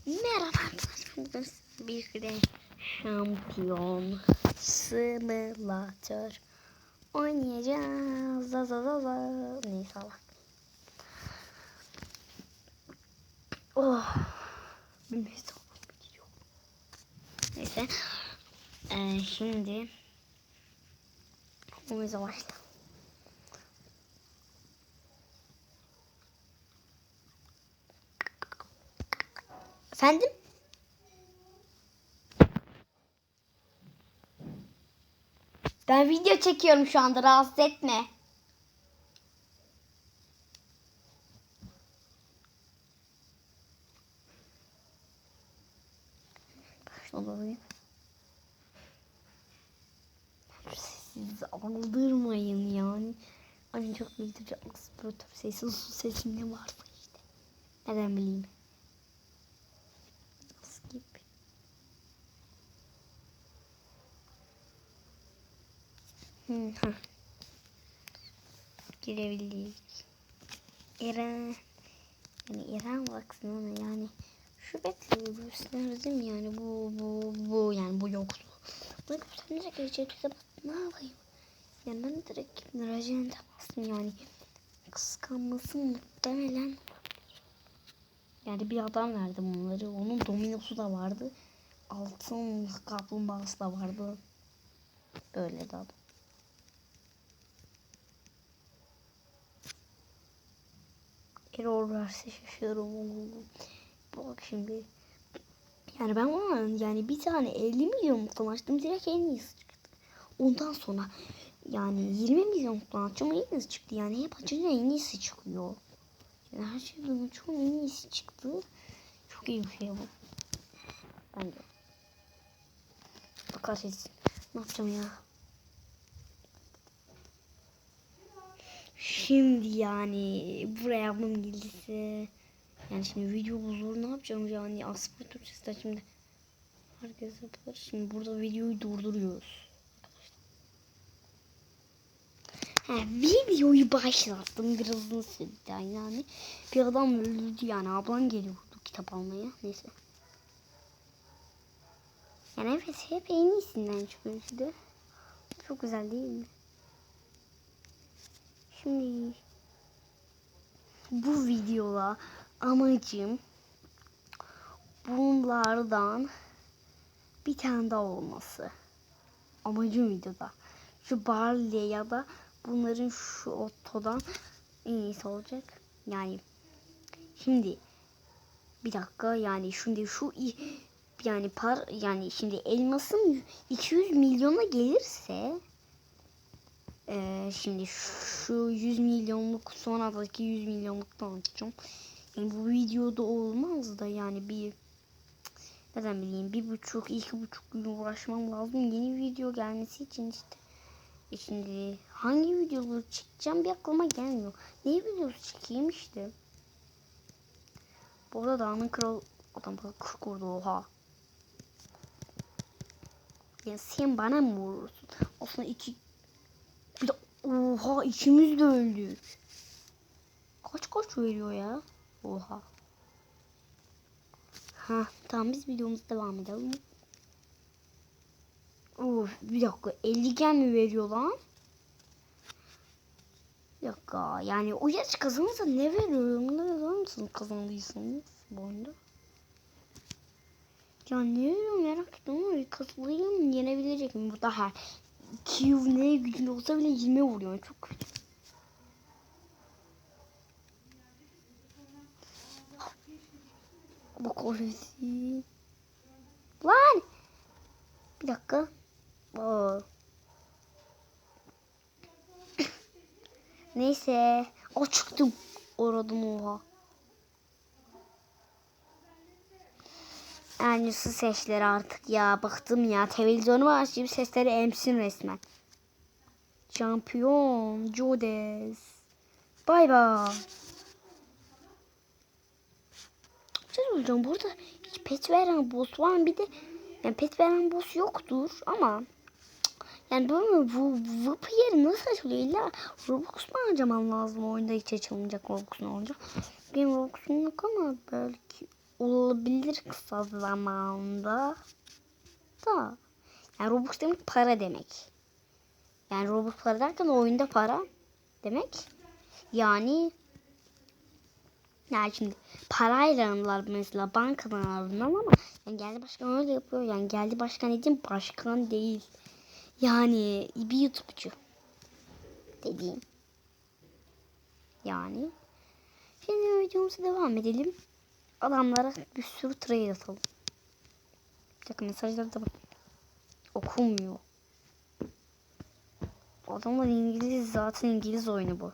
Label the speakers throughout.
Speaker 1: Merhaba arkadaşlar. Bir de şampiyon simülatör oynayacağız. Neyse Allah. Oh. Neyse. Şimdi oyunumuza başlayalım. Efendim? Ben video çekiyorum şu anda, rahatsız etme. Başlayalım. Siz aldırmayın yani. Anne çok bildireceğim. Aspiratör sesi, su sesi ne varsa işte. Neden bileyim. Skip. Girebildik. İran. Yani İran baksın ona yani. Şu bekliyoruz yani bu yani bu yoktu. Bunu kapatınca geçeceğiz. Ne yapayım? Yani ben direkt Rajen'e bastım yani. Kıskanması muhtemelen. Yani bir adam verdi bunları. Onun dominosu da vardı. Altın kaplumbağası da vardı. Böyle de adam. Error verse şaşırırım. Bak şimdi. Yani ben ona yani bir tane 50 milyonluktan açtım. Direkt en iyisi çıktı. Ondan sonra yani 20 milyonluktan açtım. En iyisi çıktı. Yani hep açınca en iyisi çıkıyor. Yani her şeyden çok en iyisi çıktı. Çok iyi bir şey bu. Bence. Bakarsın. Ne yapacağım ya? Şimdi yani buraya bunun gelirse yani şimdi video bozulur, ne yapacağım yani aspiratör sesler şimdi herkes yapar. Şimdi burada videoyu durduruyoruz. Videoyu başlattım, biraz uzun sürdü yani. Bir adam öldürdü yani, ablam geliyordu kitap almaya, neyse. Yani evet, hep en iyisinden çıkıyor işte. Çok güzel değil mi? Şimdi bu videoda amacım bunlardan bir tane daha olması. Amacım videoda. Şu Barley ya da bunların şu otodan en iyisi olacak. Yani şimdi bir dakika, yani şimdi şu yani yani şimdi elmasım 200 milyona gelirse şimdi şu 100 milyonluk sonradaki 100 milyonluktan açacağım. Yani bu videoda olmaz da yani bir neden bileyim 1,5-2,5 gün uğraşmam lazım yeni video gelmesi için işte. Şimdi hangi videoları çekeceğim bir aklıma gelmiyor. Ne videosu çekeyim işte. Bu arada Dağının Kralı adam bana 40 vurdu, oha. Ya sen bana mı vurursun? Aslında bir de oha, ikimiz de öldük. Kaç veriyor ya? Oha. Ha tamam, biz videomuza devam edelim. Bir dakika, 50 gen mi veriyor lan? Bir dakika, yani o yarış kazanırsa ne veriyor? Bunları yazar mısınız kazandıysanız bu oyunda? Ya ne veriyor merak ettim ama bir katılayım, yenebilecek mi? Bu daha Q ne gücünde olsa bile 20 vuruyor, çok kötü. Bak orası. Lan! Bir dakika. Neyse. O çıktım. Oradan oha. Yani su sesleri artık ya. Bıktım ya. Televizyonu açayım, sesleri emsin resmen. Şampiyon. Jodes. Bay bay. Şey olacağım burada. Hiç pet veren boss var mı? Bir de yani pet veren boss yoktur ama yani böyle bu VP yeri nasıl açılıyor? İlla Robux mu harcaman lazım? Oyunda hiç açılmayacak Robux'un olacak. Benim Robux'um yok ama belki olur. olabilir kısa zamanda. Da. Yani Robux demek para demek. Yani Robux para derken oyunda para demek. Yani şimdi parayla alınırlar mesela bankadan alınır ama yani geldi başkan öyle yapıyor. Yani geldi başkan dediğim başkan değil. Yani bir YouTube'cu dediğim. Yani. Şimdi videomuza devam edelim. Adamlara bir sürü trade atalım. Bir dakika mesajlara da bak. Okunmuyor. Adamlar İngiliz, zaten İngiliz oyunu bu.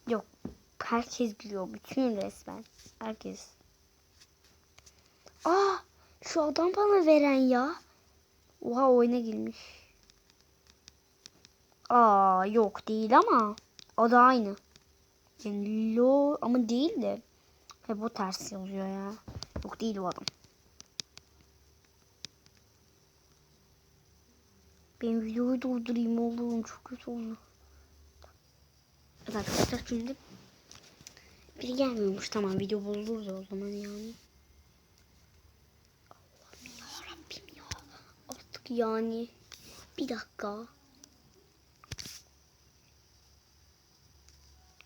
Speaker 1: Yok. Herkes biliyor. Bütün resmen. Herkes. Aa! Şu adam bana veren ya. Oha oyuna girmiş. Aa yok değil ama. O da aynı. Yani lo ama değil de. He bu ters yazıyor ya. Yok değil o adam. Ben videoyu durdurayım oğlum. Çok kötü oldu. Evet arkadaşlar şimdi. Biri gelmiyormuş. Tamam video bozulurdu o zaman yani. Allah'ım yarabbim ya. Artık yani. Bir dakika.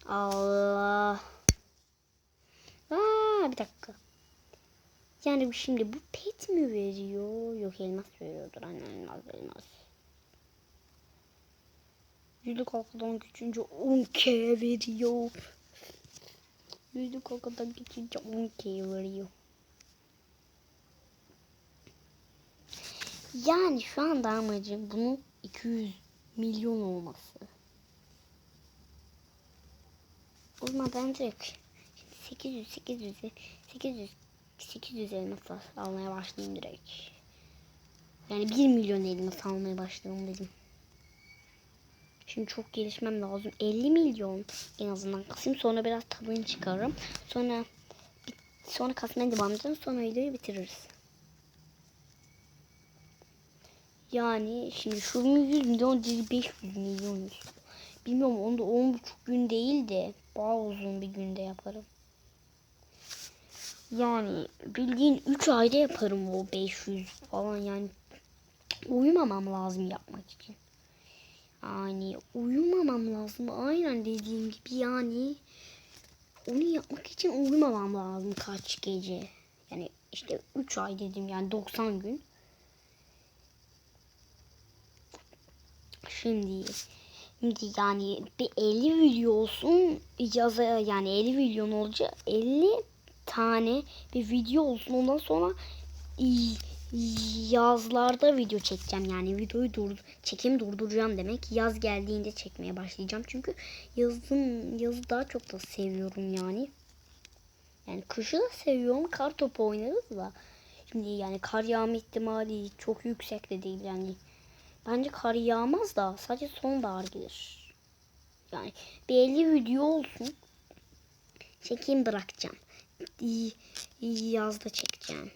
Speaker 1: Allah. Aa, bir dakika. Yani şimdi bu pet mi veriyor? Yok elmas veriyordur. Aynen elmas. Yüzlük halkadan geçince 10k veriyor. Yüzlük halkadan geçince 10k veriyor. Yani şu anda amacım bunun 200 milyon olması. O zaman ben direkt 800 elmas almaya başlayayım direkt. Yani 1 milyon elmas almaya başlayalım dedim. Şimdi çok gelişmem lazım. 50 milyon en azından kasayım. Sonra biraz tadını çıkarırım. Sonra kasmaya devam edelim. Sonra videoyu bitiririz. Yani şimdi şunun 100 milyon değil 500 milyon. Bilmiyorum onu da 10,5 gün değil de daha uzun bir günde yaparım. Yani bildiğin 3 ayda yaparım o 500 falan yani. Uyumamam lazım yapmak için. Yani uyumamam lazım. Aynen dediğim gibi yani. Onu yapmak için uyumamam lazım kaç gece. Yani işte 3 ay dedim yani 90 gün. Şimdi yani bir 50 video olsun yaza yani 50 milyon olacak 50 tane bir video olsun ondan sonra yazlarda video çekeceğim yani videoyu çekimi durduracağım demek yaz geldiğinde çekmeye başlayacağım çünkü yazı daha çok da seviyorum yani kışı da seviyorum kar topu oynarız da şimdi yani kar yağma ihtimali çok yüksek de değil yani. Bence kar yağmaz da sadece sonbahar gelir. Yani bir 50 video olsun. Çekeyim bırakacağım. Yazda çekeceğim.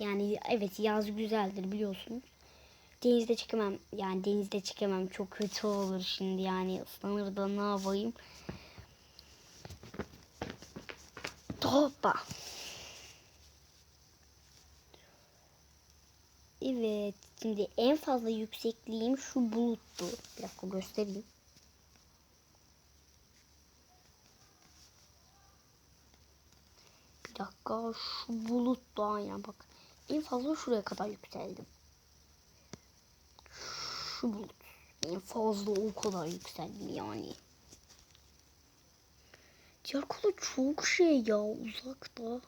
Speaker 1: Yani evet yaz güzeldir biliyorsunuz. Denizde çekemem. Yani denizde çekemem. Çok kötü olur şimdi yani ıslanır da ne yapayım. Hoppa. Evet. Şimdi en fazla yüksekliğim şu buluttu. Bir dakika göstereyim. Bir dakika şu bulut da aynen bak. En fazla şuraya kadar yükseldim. Şu bulut. En fazla o kadar yükseldim yani. Diğer kolu çok şey ya uzakta.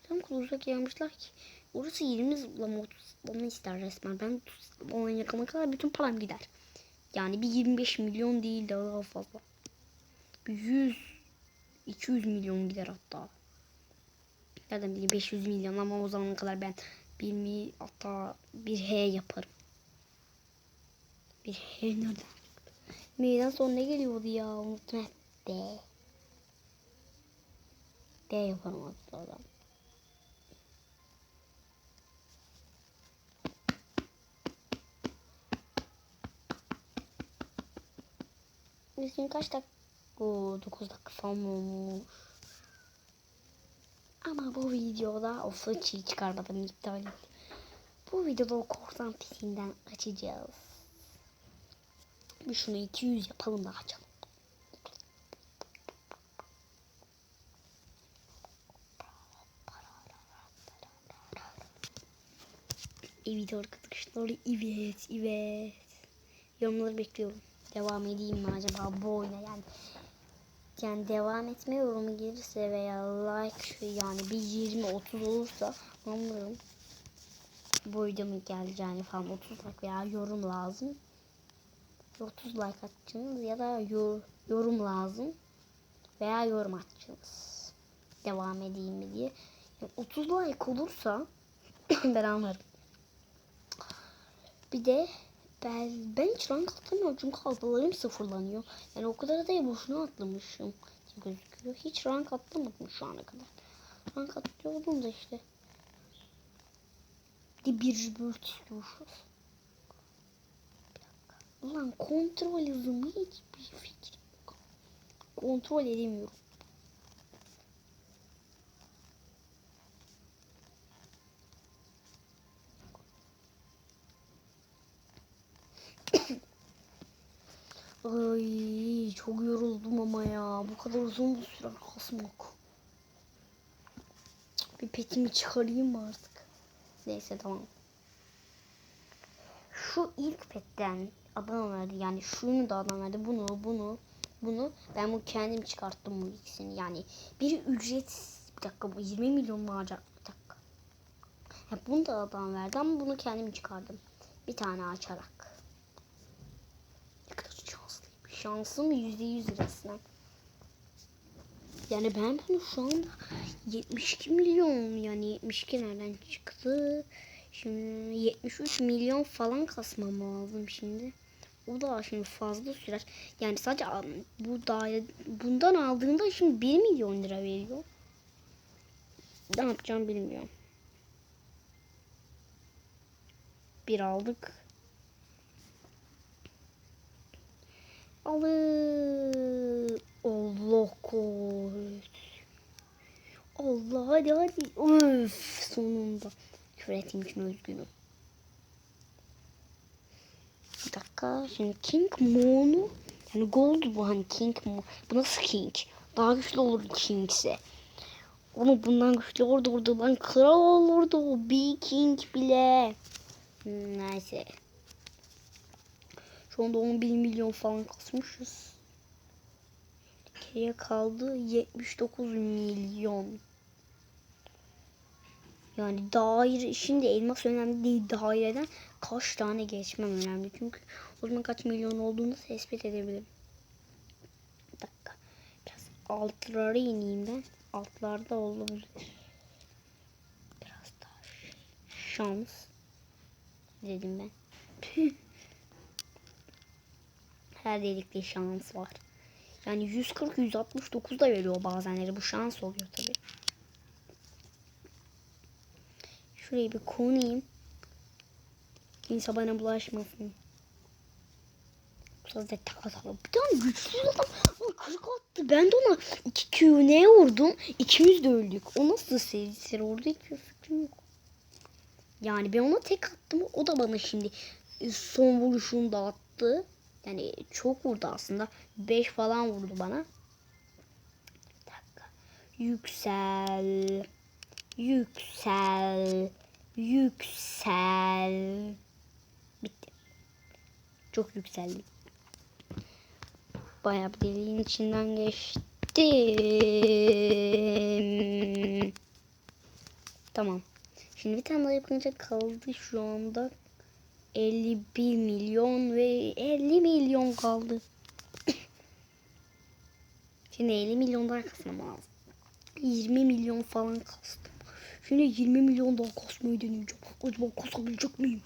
Speaker 1: Tam kolu uzak yapmışlar ki. Orası 20 zıplama 30 zıplama ister resmen. Ben 30 zıplama yakana kadar bütün param gider. Yani bir 25 milyon değil daha fazla. Bir 200 milyon gider hatta. Nereden bileyim 500 milyon ama o zamana kadar ben hatta bir H yaparım. Bir H nereden? M'den sonra ne geliyordu ya? Unuttum. D. D yaparım hatta. Bizim kaç dakika? Oo, 9 dakika falan olmuş. Ama bu videoda o fıçıyı çıkarmadım, iptal ettim. Bu videoda o korsan pisinden açacağız. Bir şunu 200 yapalım da açalım. Evet arkadaşlar, evet. Yorumları bekliyorum. Devam edeyim mi acaba bu oyuna, yani devam etme yorumu gelirse veya like, yani bir 20-30 olursa anlarım. Bu videomun geleceğini falan. 30 like veya yorum lazım. 30 like atacaksınız ya da yorum lazım veya yorum atacaksınız. Devam edeyim mi diye. Yani 30 like olursa ben anlarım. Bir de ben hiç rank atlamıyorum çünkü kalpalarım sıfırlanıyor. Yani o kadar da boşuna atlamışım gözüküyor. Hiç rank atlamadım şu ana kadar. Rank atlıyordum da işte. Bir bört istiyoruz. Ulan kontrol hızımı hiçbir fikrim yok. Kontrol edemiyorum. Ay çok yoruldum ama ya. Bu kadar uzun bir süre kasmak. Bir petimi çıkarayım mı artık? Neyse tamam. Şu ilk petten adam verdi. Yani şunu da adam verdi. Bunu. Ben bu kendim çıkarttım bu ikisini. Yani biri ücret. Bir dakika, bu 20 milyon mu harcar? Bir dakika. Ya bunu da adam verdi ama bunu kendim çıkardım. Bir tane açarak. Ne kadar şanslıyım. Şansım %100 resmen. Yani ben bunu şu anda 72 milyon, yani 72 nereden çıktı? Şimdi 73 milyon falan kasmam lazım şimdi. O da şimdi fazla sürer. Yani sadece bu daire bundan aldığımda şimdi 1 milyon lira veriyor. Ne yapacağım bilmiyorum. Bir aldık. Allah koy. Allah hadi. Öf, sonunda. Küretim için üzgünüm. Bir dakika. Şimdi King Mo'nu, yani Gold bu, hani King Mo. Bu nasıl King? Daha güçlü olur King ise. Ama bundan güçlü orada lan kral olurdu o bir King bile. Neyse. Şu anda 11 milyon falan kasmışız. Geriye kaldı 79 milyon. Yani daire, şimdi elmas önemli değil, daireden kaç tane geçmem önemli. Çünkü o zaman kaç milyon olduğunu tespit edebilirim. Bir dakika. Biraz altlara ineyim ben. Altlarda olabilir. Biraz daha şans dedim ben. Her delikte şans var. Yani 140-169 da veriyor bazenleri. Bu şans oluyor tabi. Şurayı bir konayım. Kimse bana bulaşmasın. Biraz da takalım. Bir tane güçsüz adam 40 attı. Ben de ona 2 Q'ne vurdum. İkimiz de öldük. O nasıl seri orada hiçbir fikrim yok. Yani ben ona tek attım. O da bana şimdi son vuruşunu da attı. Yani çok vurdu aslında. 5 falan vurdu bana. Bir dakika. Yüksel. Yüksel. Yüksel. Bitti. Çok yükseldi. Bayağı bir deliğin içinden geçtim. Tamam. Şimdi bir tane daha yapınca kaldı şu anda 51 milyon ve 50 milyon kaldı. Şimdi 50 milyon daha kasmam lazım. 20 milyon falan kastım. Şimdi 20 milyon daha kasmayı deneyeceğim. Acaba kasabilecek miyim?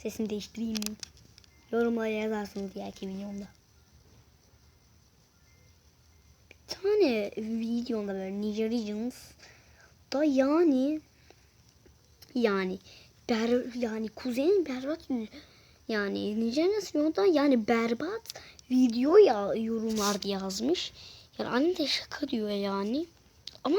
Speaker 1: Sesimi değiştireyim mi? Yorumlara yazarsınız diğerki videomda. Bir tane videomda böyle Niger Regions da yani kuzeyin berbat, yani Nijer Nasyon'da yani berbat video ya yorumlar yazmış. Yani annem de şaka diyor yani. Ama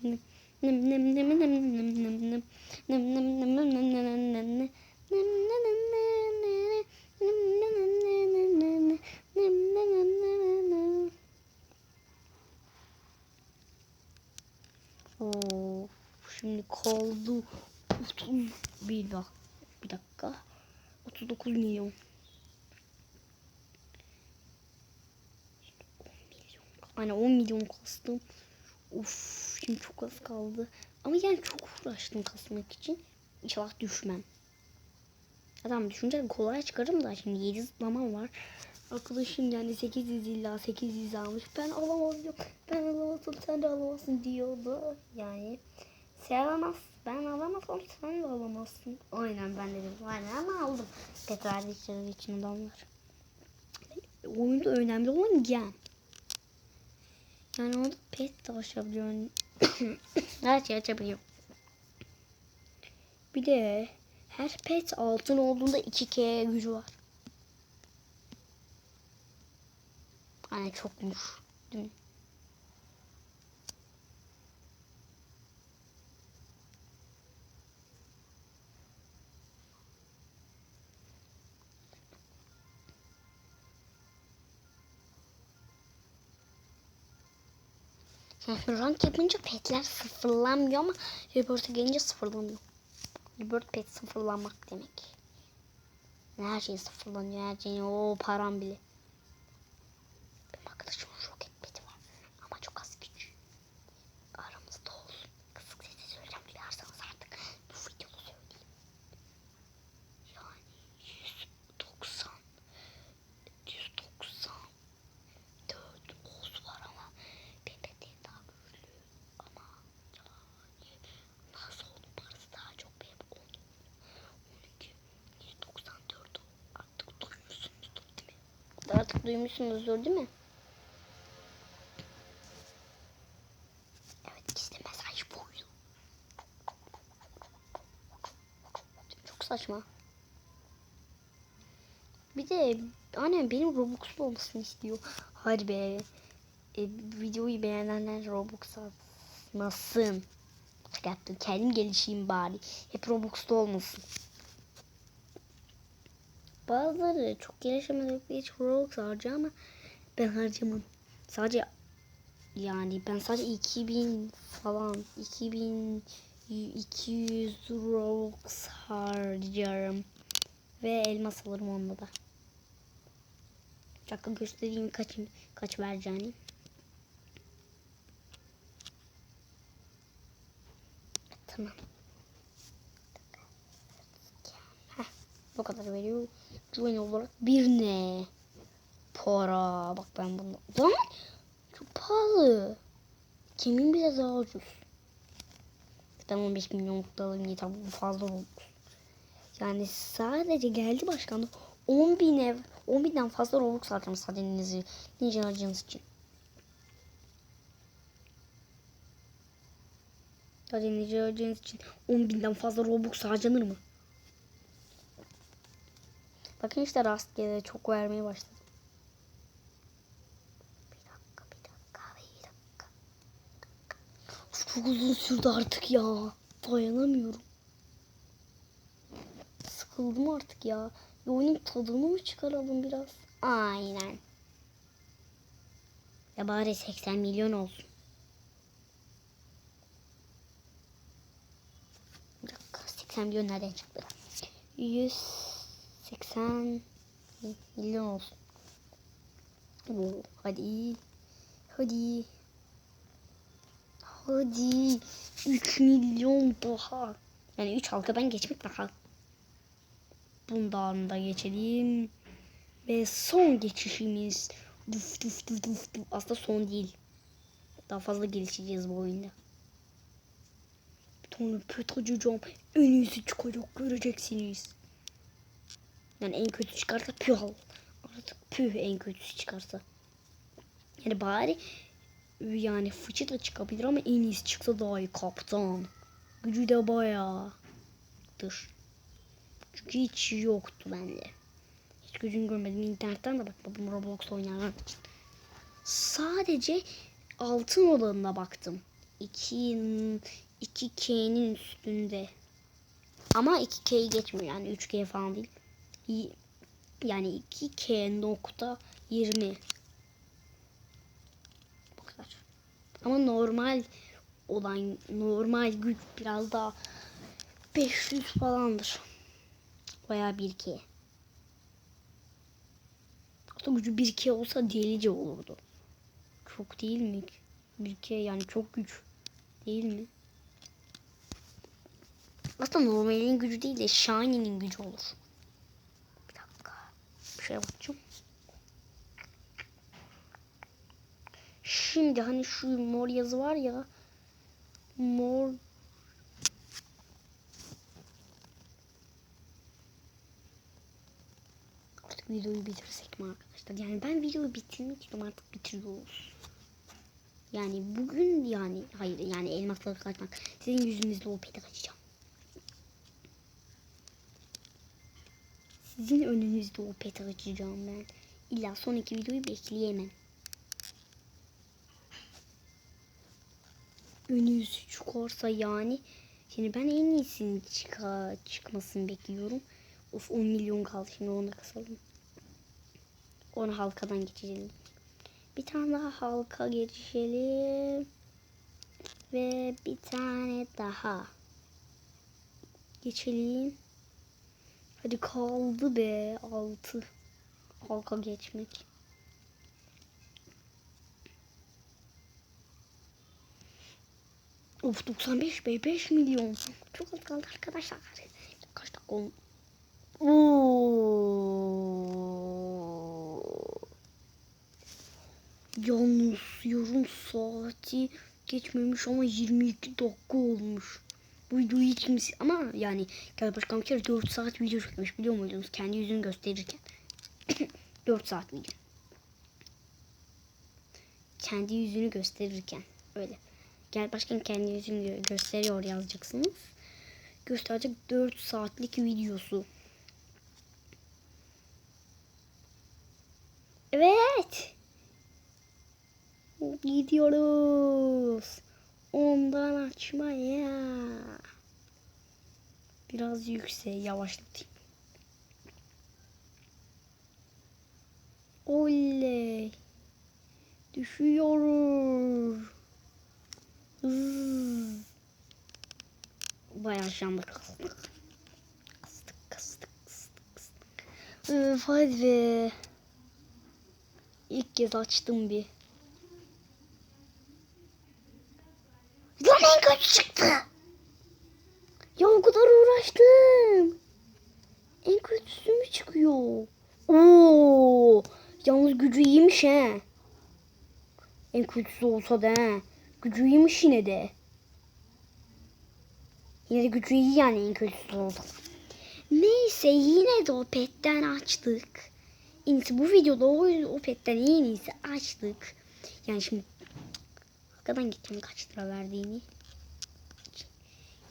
Speaker 1: Oo, şimdi kaldı 31 bak. Bir dakika. 39 milyon. Hani 10 milyon kastım. Uf, şimdi çok az kaldı. Ama yani çok uğraştım kasmak için. İnşallah düşmem. Adam düşünce kolay çıkarım da şimdi 7 zıplamam var. Arkadaşım yani 800 illa 800 almış. Ben alamazdım. Ben alamazsam sen de alamazsın diyordu. Yani sen alamazsın. Ben alamazsam sen de alamazsın. Aynen ben dedim. Aynen ama aldım. Pet verdikleri için adamlar. Oyunda önemli olan gem. Yani orada pet de açabiliyorum. Her şey açabiliyorum. Bir de her pet altın olduğunda 2K gücü var. Hani çokmuş. Değil mi? Yani rank yapınca petler sıfırlanmıyor ama report'a gelince sıfırlanıyor. Report pet sıfırlanmak demek. Her şey sıfırlanıyor. Her şey o param bile. Benim arkadaşımın roket peti var. Ama çok az güç. Aramızda olsun. Kısık sesle söyleyeceğim. Duyarsanız artık bu videoda söyleyeyim. Yani 190 194 oz var ama pepetin daha güçlü. Ama yani nasıl onun parası daha çok benim 12 194 artık duymuşsunuzdur değil mi? Artık duymuşsunuzdur değil mi? Evet gizli mesaj buydu. Çok saçma. Bir de annem benim Robux'lu olmasını istiyor. Hadi be. Videoyu beğenenler Robux atmasın. Yaptım. Kendim gelişeyim bari. Hep Robux'lu olmasın. Bazıları çok gelişemedikleri için Robux harcıyor ama ben harcamam. Sadece yani ben sadece 2000 falan 2200 Robux harcarım. Ve elmas alırım onunla da. Bir dakika göstereyim kaç vereceğini. Tamam. Heh, bu kadar veriyor. Güven olarak bir ne? Para. Bak ben bunu. Lan çok pahalı. Kimin bile daha ucuz. Tamam 15 milyonluk da alayım diye tamam fazla oldu. Yani sadece geldi başkanlık 10 bin 10 binden fazla Robux harcamış sadece Ninja harcınız için. Sadece Ninja harcınız için 10 binden fazla Robux harcanır mı? Bakın işte rastgele çok vermeye başladı. Bir dakika. Çok uzun sürdü artık ya. Dayanamıyorum. Sıkıldım artık ya. Oyunun tadını mı çıkaralım biraz? Aynen. Ya bari 80 milyon olsun. Bir dakika 80 milyon nereden çıktı? 180 80 milyon olsun. Oo, hadi. Hadi. Hadi. 3 milyon daha. Yani 3 halkadan geçmek daha. Bundan da geçelim. Ve son geçişimiz. Duf duf duf duf duf. Aslında son değil. Daha fazla gelişeceğiz bu oyunda. Bir tane pet açacağım. En iyisi çıkacak, göreceksiniz. Yani en kötü çıkarsa püh al. Artık püh en kötüsü çıkarsa. Yani bari yani fıçı da çıkabilir ama en iyisi çıksa daha iyi. Kaptan. Gücü de bayağıdır. Çünkü hiç yoktu bende. Hiç gücünü görmedim. İnternetten de bak, babam Roblox oynayan. Sadece altın olanına baktım. 2K'nin üstünde. Ama 2K'yi geçmiyor yani 3K falan değil. Yani 2K.20. Bu kadar. Ama normal olan normal güç biraz daha 500 falandır. Bayağı 1K. Hatta gücü 1K olsa delice olurdu. Çok değil mi? 1K yani çok güç. Değil mi? Aslında normalin gücü değil de Shiny'nin gücü olur. Bir dakika. Bir şeye bakacağım. Şimdi hani şu mor yazı var ya. Mor. Artık videoyu bitirsek mi arkadaşlar? Yani ben videoyu bitirmek istiyorum, artık bitiriyoruz. Yani bugün yani hayır yani elmasları kaçmak. Sizin yüzünüzle o peti kaçacağım. Sizin önünüzde o peti açacağım ben. İlla sonraki videoyu bekleyemem. Önünüzü çıkarsa yani. Şimdi ben en iyisini çıkmasını bekliyorum. Of 10 milyon kaldı, şimdi onu da kasalım. 10 halkadan geçelim. Bir tane daha halka geçelim. Ve bir tane daha. Geçelim. Hadi kaldı be 6 halka geçmek. Of 95 be 5 milyon. Çok az kaldı arkadaşlar. Kaç dakika oldu? Yalnız yarım saati geçmemiş ama 22 dakika olmuş. Bu videoyu hiç kimse ama yani Gel Başkan bir kere 4 saat video çekmiş, biliyor muydunuz? Kendi yüzünü gösterirken. 4 saat video. Kendi yüzünü gösterirken öyle. Gel Başkan kendi yüzünü gösteriyor yazacaksınız. Gösterecek 4 saatlik videosu. Evet. Gidiyoruz. Ondan açmaya. Biraz yüksek yavaşlatayım. Oley. Düşüyoruz. Bayağı şamlı kastık. Kastık. Hadi be. İlk kez açtım bir. Lan en kötü çıktı. Ya o kadar uğraştım. En kötüsü mü çıkıyor? Oo, yalnız gücü iyiymiş he. En kötüsü olsa da he. Gücü iyiymiş yine de. Yine de gücü iyi yani en kötüsü olsa. Neyse yine de o petten açtık. Bu videoda o petten en iyisi açtık. Yani şimdi arkadan gideceğim kaç lira verdiğini.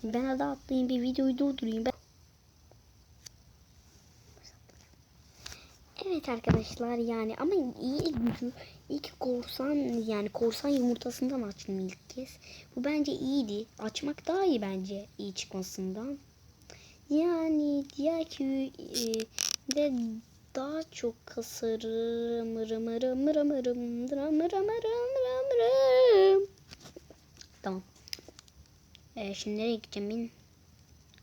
Speaker 1: Ben hadi atlayayım bir videoyu durdurayım. Evet arkadaşlar yani ama iyi gücü ilk korsan yani korsan yumurtasından açtım ilk kez. Bu bence iyiydi. Açmak daha iyi bence iyi çıkmasından. Yani diğer ki de daha çok kasarım. Tamam. Şimdi nereye gideceğim ben?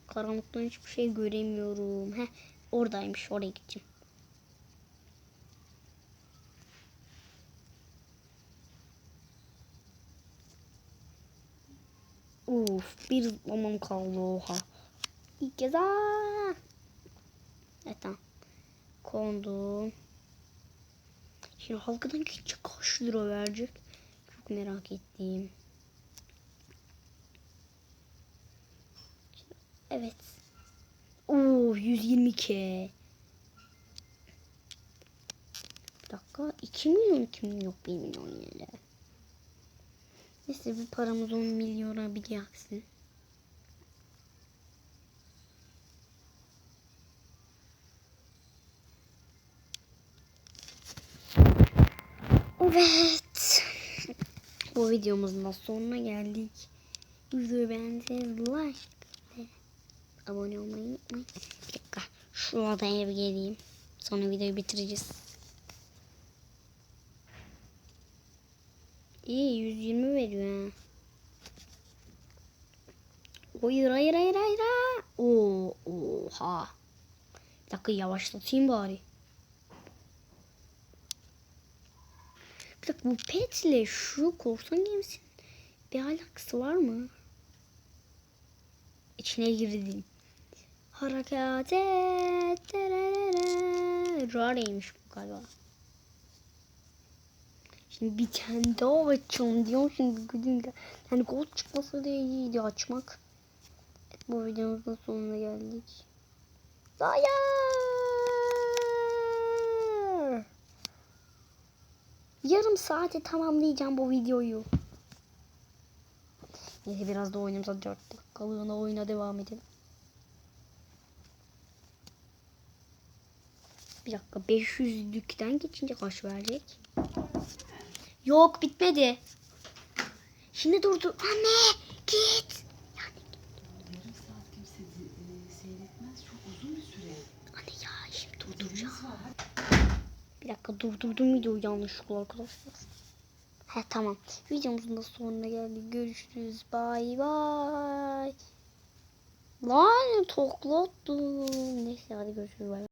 Speaker 1: Karanlıktan hiçbir şey göremiyorum. Oradaymış. Oraya gideceğim. Uf, bir zıplamam kaldı, oha. İlk kez evet, tamam. Kondu. Şimdi halkadan geçince kaç lira verecek? Çok merak ettiğim. Evet. Oo, 122. Bir dakika. 2 milyon, 2 milyon yok, 1 milyon yine. Neyse, bir paramız 10 milyona bir yaksın. Evet. Bu videomuzun da sonuna geldik. Videoyu beğendiyseniz like ve abone olmayı unutmayın. Bir dakika. Şu odaya bir geleyim. Sonra videoyu bitireceğiz. İyi, 120 veriyor ha. Hayır, hayır, hayır, hayır. Oo, oha. Bir dakika, yavaşlatayım bari. Bir dakika, bu petle şu korsan gemisinin bir alakası var mı? İçine girdim. Hareket et. Rare'ymiş bu galiba. Şimdi bir tane daha açacağım diyorum. Şimdi gidince yani gold çıkmasa da iyiydi açmak. Evet, bu videomuzun sonuna geldik. Hayır. Yarım saate tamamlayacağım bu videoyu. Neyse, biraz da oynayalım. 4 dakikalığına oyuna devam edelim. Bir dakika, 500'lükten geçince kaç verecek? Yok, bitmedi. Şimdi durdu. Anne git.
Speaker 2: Yarım saat kimse seyretmez. Çok uzun bir süre.
Speaker 1: Anne ya, şimdi durduracağım. Bir dakika, durdurdum videoyu yanlışlıkla arkadaşlar. He, tamam. Videomuzun da sonuna geldik. Görüşürüz. Bay bay. Lan toklattım. Neyse, hadi görüşürüz. Bay bay.